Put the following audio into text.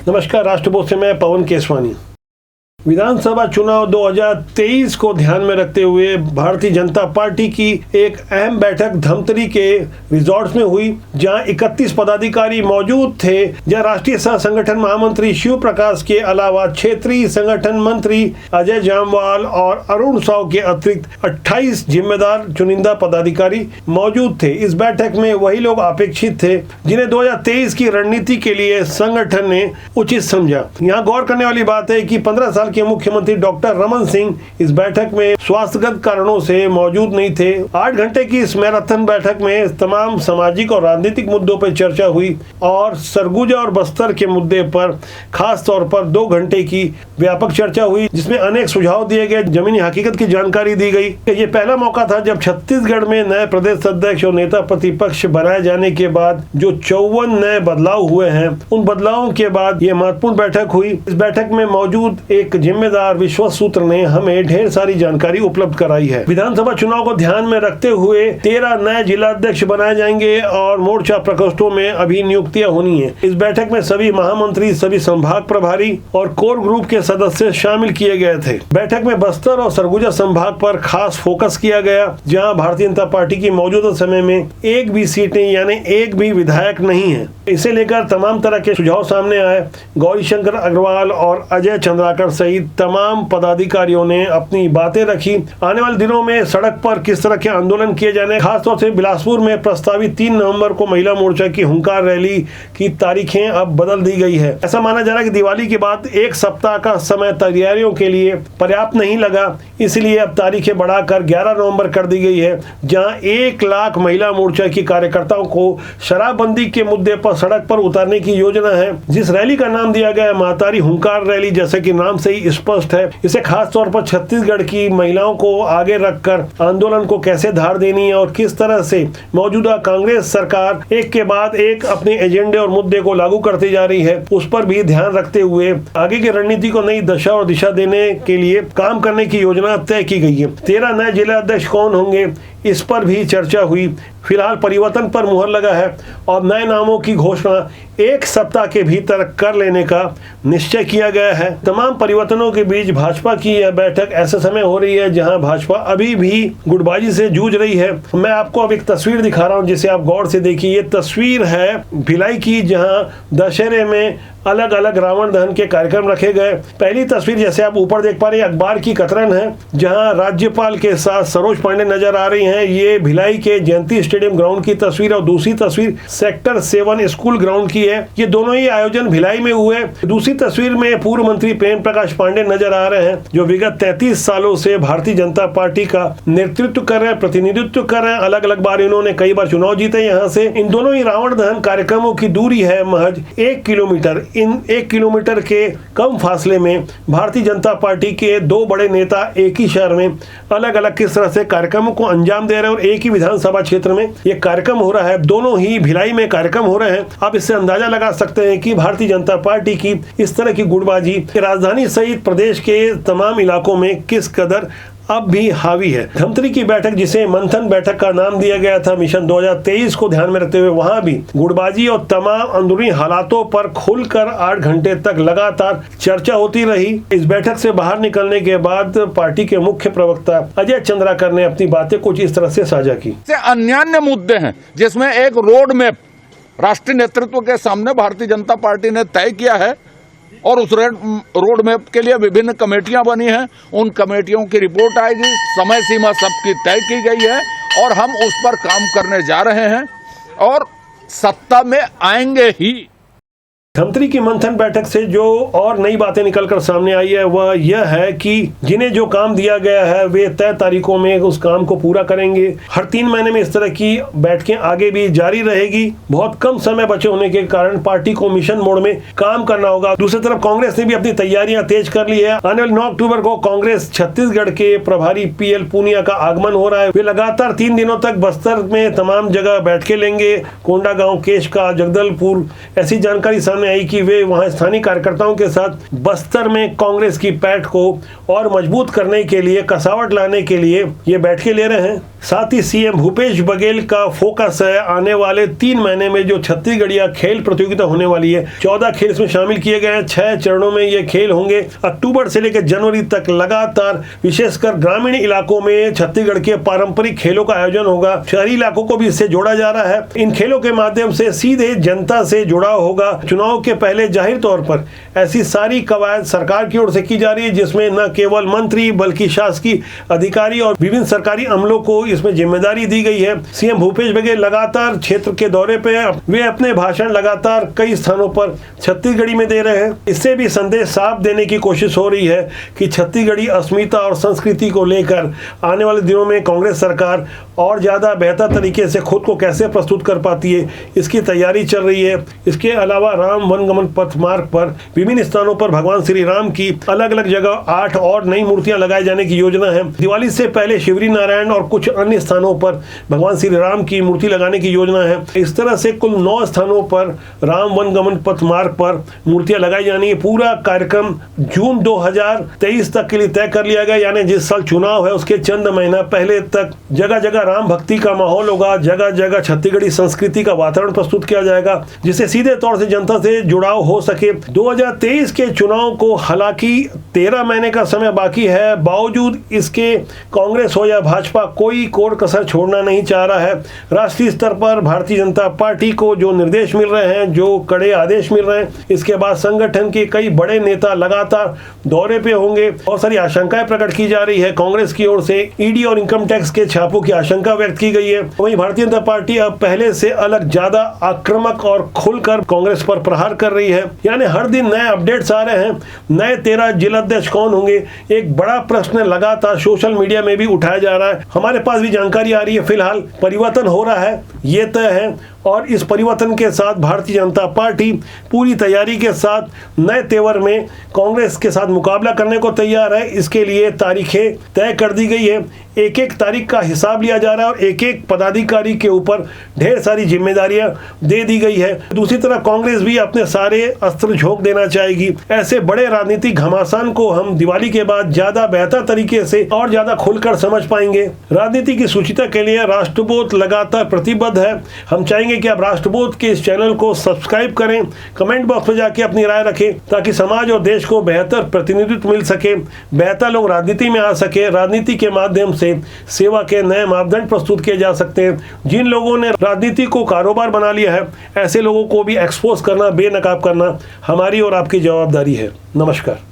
नमस्कार, राष्ट्रपोस्ट से मैं पवन केसवानी। विधानसभा चुनाव 2023 को ध्यान में रखते हुए भारतीय जनता पार्टी की एक अहम बैठक धमतरी के रिजॉर्ट्स में हुई, जहां 31 पदाधिकारी मौजूद थे। जहां राष्ट्रीय सह संगठन महामंत्री शिव प्रकाश के अलावा क्षेत्रीय संगठन मंत्री अजय जामवाल और अरुण साव के अतिरिक्त 28 जिम्मेदार चुनिंदा पदाधिकारी मौजूद थे। इस बैठक में वही लोग अपेक्षित थे जिन्हें 2023 की रणनीति के लिए संगठन ने उचित समझा। यहाँ गौर करने वाली बात है कि 15 साल के मुख्यमंत्री डॉक्टर रमन सिंह इस बैठक में स्वास्थ्यगत कारणों से मौजूद नहीं थे। 8 घंटे की इस मैराथन बैठक में तमाम सामाजिक और राजनीतिक मुद्दों पर चर्चा हुई और सरगुजा और बस्तर के मुद्दे पर खास तौर पर 2 घंटे की व्यापक चर्चा हुई, जिसमें अनेक सुझाव दिए गए, जमीनी हकीकत की जानकारी दी गई। ये पहला मौका था जब छत्तीसगढ़ में नए प्रदेश अध्यक्ष और नेता प्रतिपक्ष बनाए जाने के बाद जो 54 नए बदलाव हुए हैं, उन बदलावों के बाद ये महत्वपूर्ण बैठक हुई। इस बैठक में मौजूद एक जिम्मेदार विश्वस्त सूत्र ने हमें ढेर सारी जानकारी उपलब्ध कराई है। विधानसभा चुनाव को ध्यान में रखते हुए 13 नए जिला अध्यक्ष बनाए जाएंगे और मोर्चा प्रकोष्ठों में अभी नियुक्तियां होनी है। इस बैठक में सभी महामंत्री, सभी संभाग प्रभारी और कोर ग्रुप के सदस्य शामिल किए गए थे। बैठक में बस्तर और सरगुजा संभाग पर खास फोकस किया गया, जहां भारतीय जनता पार्टी की मौजूदा समय में एक भी सीटें यानी एक भी विधायक नहीं है। इसे लेकर तमाम तरह के सुझाव सामने आए। गौरीशंकर अग्रवाल और अजय चंद्राकर सहित तमाम पदाधिकारियों ने अपनी बातें रखी। आने वाले दिनों में सड़क पर किस तरह के आंदोलन किए जाने, खासतौर से बिलासपुर में प्रस्तावित 3 नवंबर को महिला मोर्चा की हुंकार रैली की तारीखें अब बदल दी गई है। ऐसा माना जा रहा है कि दिवाली के बाद 1 सप्ताह का समय तैयारियों के लिए पर्याप्त नहीं लगा, इसलिए अब तारीखें बढ़ाकर 11 नवंबर कर दी गई है, जहां 1 लाख महिला मोर्चा की कार्यकर्ताओं को शराबबंदी के मुद्दे पर सड़क पर उतारने की योजना है। जिस रैली का नाम दिया गया है महतारी हुंकार रैली, जैसे कि नाम से ही स्पष्ट है, इसे खास तौर पर छत्तीसगढ़ की महिलाओं को आगे रखकर आंदोलन को कैसे धार देनी है और किस तरह से मौजूदा कांग्रेस सरकार एक के बाद एक अपने एजेंडे और मुद्दे को लागू करती जा रही है, उस पर भी ध्यान रखते हुए आगे की रणनीति को नई दशा और दिशा देने के लिए काम करने की योजना तय की गई है। 13 नए जिला अध्यक्ष कौन होंगे, इस पर भी चर्चा हुई। फिलहाल परिवर्तन पर मुहर लगा है और नए नामों की घोषणा 1 सप्ताह के भीतर कर लेने का निश्चय किया गया है। तमाम परिवर्तनों के बीच भाजपा की यह बैठक ऐसे समय हो रही है जहां भाजपा अभी भी गुटबाजी से जूझ रही है। मैं आपको अब एक तस्वीर दिखा रहा हूं, जिसे आप गौर से देखिए। ये तस्वीर है भिलाई की, जहां दशहरे में अलग अलग रावण दहन के कार्यक्रम रखे गए। पहली तस्वीर जैसे आप ऊपर देख पा रहे हैं, अखबार की कतरन है, जहां राज्यपाल के साथ सरोज पांडे नजर आ रही हैं। ये भिलाई के जयंती स्टेडियम ग्राउंड की तस्वीर और दूसरी तस्वीर सेक्टर 7 स्कूल ग्राउंड की है। ये दोनों ही आयोजन भिलाई में हुए। दूसरी तस्वीर में पूर्व मंत्री प्रेम प्रकाश पांडे नजर आ रहे हैं, जो विगत 33 सालों से भारतीय जनता पार्टी का नेतृत्व कर रहे हैं, प्रतिनिधित्व कर रहे हैं। अलग अलग बार इन्होंने कई बार चुनाव जीते यहाँ से। इन दोनों ही रावण दहन कार्यक्रमों की दूरी है महज 1 किलोमीटर। इन 1 किलोमीटर के कम फासले में भारतीय जनता पार्टी के 2 बड़े नेता एक ही शहर में अलग अलग किस तरह से कार्यक्रमों को अंजाम दे रहे हैं और एक ही विधानसभा क्षेत्र में ये कार्यक्रम हो रहा है। दोनों ही भिलाई में कार्यक्रम हो रहे हैं। आप इससे अंदाजा लगा सकते हैं कि भारतीय जनता पार्टी की इस तरह की गुटबाजी राजधानी सहित प्रदेश के तमाम इलाकों में किस कदर अब भी हावी है। धमतरी की बैठक, जिसे मंथन बैठक का नाम दिया गया था, मिशन 2023 को ध्यान में रखते हुए वहां भी गुटबाजी और तमाम अंदरूनी हालातों पर खुलकर 8 घंटे तक लगातार चर्चा होती रही। इस बैठक से बाहर निकलने के बाद पार्टी के मुख्य प्रवक्ता अजय चंद्राकर ने अपनी बातें कुछ इस तरह से साझा की। अन्य मुद्दे हैं जिसमें एक रोड मैप राष्ट्रीय नेतृत्व के सामने भारतीय जनता पार्टी ने तय किया है और उस रोड मैप के लिए विभिन्न कमेटियां बनी हैं। उन कमेटियों की रिपोर्ट आएगी, समय सीमा सबकी तय की गई है और हम उस पर काम करने जा रहे हैं और सत्ता में आएंगे ही। धमतरी की मंथन बैठक से जो और नई बातें निकलकर सामने आई है वह यह है कि जिन्हें जो काम दिया गया है वे तय तारीखों में उस काम को पूरा करेंगे। हर 3 महीने में इस तरह की बैठकें आगे भी जारी रहेगी। बहुत कम समय बचे होने के कारण पार्टी को मिशन मोड में काम करना होगा। दूसरी तरफ कांग्रेस ने भी अपनी तैयारियां तेज कर ली है। आने वाले 9 अक्टूबर को कांग्रेस छत्तीसगढ़ के प्रभारी PL पूनिया का आगमन हो रहा है। वे लगातार 3 दिनों तक बस्तर में तमाम जगह बैठकें लेंगे। कोंडागांव, केशका, जगदलपुर, ऐसी जानकारी सामने आई कि वे वहां स्थानीय कार्यकर्ताओं के साथ बस्तर में कांग्रेस की पैठ को और मजबूत करने के लिए, कसावट लाने के लिए ये बैठकें ले रहे हैं। साथ ही सीएम भूपेश बघेल का फोकस है आने वाले 3 महीने में जो छत्तीसगढ़िया खेल प्रतियोगिता होने वाली है। 14 खेल इसमें शामिल किए गए हैं। 6 चरणों में ये खेल होंगे। अक्टूबर से लेकर जनवरी तक लगातार विशेषकर ग्रामीण इलाकों में छत्तीसगढ़ के पारंपरिक खेलों का आयोजन होगा। शहरी इलाकों को भी इससे जोड़ा जा रहा है। इन खेलों के माध्यम से सीधे जनता से जुड़ाव होगा। चुनाव के पहले जाहिर तौर पर ऐसी सारी कवायद सरकार की ओर से की जा रही है जिसमें न केवल मंत्री बल्कि शासकीय अधिकारी और विभिन्न सरकारी अमलों को इसमें जिम्मेदारी दी गई है। सीएम भूपेश बघेल लगातार क्षेत्र के दौरे पे वे अपने भाषण लगातार कई स्थानों पर छत्तीसगढ़ी में दे रहे हैं। इससे भी संदेश साफ देने की कोशिश हो रही है कि छत्तीसगढ़ी अस्मिता और संस्कृति को लेकर आने वाले दिनों में कांग्रेस सरकार और ज्यादा बेहतर तरीके से खुद को कैसे प्रस्तुत कर पाती है, इसकी तैयारी चल रही है। इसके अलावा राम वनगमन पथ मार्ग पर विभिन्न स्थानों पर भगवान श्री राम की अलग अलग जगह 8 और नई मूर्तियां लगाए जाने की योजना है। दिवाली से पहले शिवरी नारायण और कुछ अन्य स्थानों पर भगवान श्री राम की मूर्ति लगाने की योजना है। इस तरह से कुल 9 स्थानों पर राम वनगमन पथ मार्ग पर मूर्तियां लगाई जानी है। पूरा कार्यक्रम जून 2023 तक के लिए तय कर लिया गया, यानी जिस साल चुनाव है उसके चंद महीना पहले तक जगह जगह राम भक्ति का माहौल होगा। जगह जगह छत्तीसगढ़ी संस्कृति का वातावरण प्रस्तुत किया जाएगा जिससे सीधे तौर से जनता से जुड़ाव हो सके। 2023 के चुनाव को हालांकि 13 महीने का समय बाकी है, बावजूद इसके कांग्रेस हो या भाजपा कोई कोर कसर छोड़ना नहीं चाह रहा है। राष्ट्रीय स्तर पर भारतीय जनता पार्टी को जो निर्देश मिल रहे हैं, जो कड़े आदेश मिल रहे हैं, इसके बाद संगठन के कई बड़े नेता लगातार दौरे पे होंगे। बहुत सारी आशंकाएं प्रकट की जा रही है। कांग्रेस की ओर से ईडी और इनकम टैक्स के छापों की आशंका व्यक्त की गई है। वहीं भारतीय जनता पार्टी अब पहले से अलग ज्यादा आक्रामक और खुलकर कांग्रेस पर प्रहार कर रही है। यानी हर दिन नए अपडेट्स आ रहे हैं। नए 13 जिलाध्यक्ष कौन होंगे, एक बड़ा प्रश्न लगातार सोशल मीडिया में भी उठाया जा रहा है। हमारे पास भी जानकारी आ रही है। फिलहाल परिवर्तन हो रहा है, ये तय है, और इस परिवर्तन के साथ भारतीय जनता पार्टी पूरी तैयारी के साथ नए तेवर में कांग्रेस के साथ मुकाबला करने को तैयार है। इसके लिए तारीखें तय कर दी गई है। एक एक तारीख का हिसाब लिया जा रहा है और एक एक पदाधिकारी के ऊपर ढेर सारी जिम्मेदारियां दे दी गई है। दूसरी तरफ कांग्रेस भी अपने सारे अस्त्र झोंक देना चाहेगी। ऐसे बड़े राजनीतिक घमासान को हम दिवाली के बाद ज्यादा बेहतर तरीके से और ज्यादा खुलकर समझ पाएंगे। राजनीति की सुचिता के लिए राष्ट्रबोध लगातार प्रतिबद्ध है। हम चाहेंगे कि आप राष्ट्रबोध के इस चैनल को सब्सक्राइब करें, कमेंट बॉक्स में जाके अपनी राय रखें ताकि समाज और देश को बेहतर प्रतिनिधित्व मिल सके, बेहतर लोग राजनीति में आ सके। राजनीति के माध्यम से सेवा के नए मापदंड प्रस्तुत किए जा सकते हैं। जिन लोगों ने राजनीति को कारोबार बना लिया है, ऐसे लोगों को भी एक्सपोज करना, बेनकाब करना हमारी और आपकी जवाबदारी है। नमस्कार।